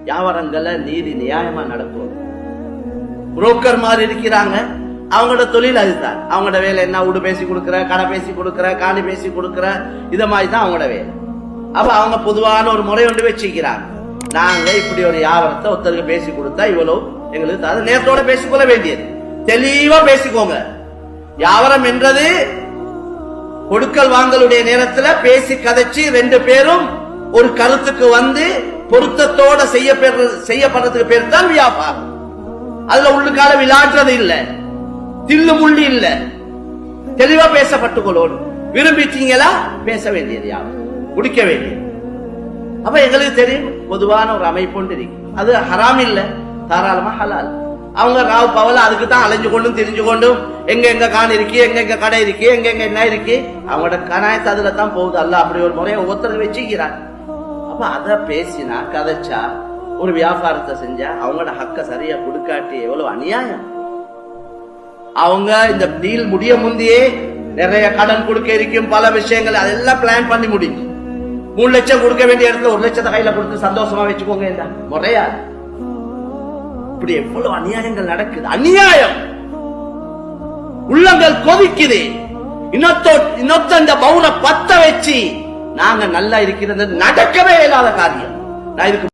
வியாபாரங்களை நீதி நியாயமா நடக்கும். புரோக்கர் மாதிரி இருக்கிறாங்க, அவங்களோட தொழில் அதுதான். அவங்களோட வேலை என்ன? வீடு பேசி கொடுக்குற, கடை பேசி கொடுக்குற, காணி பேசி கொடுக்குற, இத மாதிரி தான் அவங்களோட வேலை. அப்ப அவங்க பொதுவான ஒரு முறை ஒன்று வச்சுக்கிறாங்க. நாங்க இப்படி ஒரு வியாபாரத்தை ஒருத்தருக்கு பேசி கொடுத்தா இவ்வளவு எங்களுக்கு அதை நேரத்தோட பேசிக்கொள்ள வேண்டியது. தெளிவா பேசிக்கோங்க. வியாபாரம் என்றது கொடுக்கல் வாங்கலுடைய நேரத்துல பேசி கதைச்சு ரெண்டு பேரும் ஒரு கருத்துக்கு வந்து பொருத்தத்தோட செய்யப்படுறதுக்கு பேர் தான் வியாபாரம். அதுல உள்ளுக்கால விளையாடுறது இல்ல, தில்லு முள்ளி இல்ல, தெளிவா பேசப்பட்டுக்கொள்ளோடு. விரும்பிட்டீங்களா பேச வேண்டியது, வியாபாரம் முடிக்க வேண்டியது. அப்ப எங்களுக்கு தெரியும் பொதுவான ஒரு அமைப்பு ஒன்று இருக்கு. அது ஹராம் இல்ல, தாராளமா ஹலால். அவங்க ராவ் பவல அதுக்கு தான் அலைஞ்சு கொண்டும் தெரிஞ்சு கொண்டும் எங்க எங்க காணி இருக்கு, எங்க எங்க கடை இருக்கு, எங்க எங்க என்ன இருக்கு, அவங்களோட கணாயத்தை அதுல தான் போகுது. அல்ல அப்படி ஒரு முறையை ஒவ்வொருத்தருக்கு வச்சுக்கிறாங்க. அப்ப அத பேசினா கதைச்சா ஒரு வியாபாரத்தை செஞ்சா அவங்களோட ஹக்க சரியா கொடுக்காட்டி எவ்வளவு அநியாயம். அவங்க இந்த டீல் முடிய முந்தையே நிறைய கடன் கொடுக்க இருக்கும், பல விஷயங்கள் அதெல்லாம் பிளான் பண்ணி முடிஞ்சு 3 லட்சம் கொடுக்க வேண்டிய இடத்துல 1 லட்சத்தை கையில கொடுத்து சந்தோஷமா வச்சுக்கோங்க. முறையா இப்படி எவ்வளவு அநியாயங்கள் நடக்குது. அநியாயம் உள்ளங்கள் கொதிக்குது. இன்னொத்த பவுனை பத்த வச்சு நாங்க நல்லா இருக்கிறது நடக்கவே இல்லாத காரியம். நான் இதுக்கு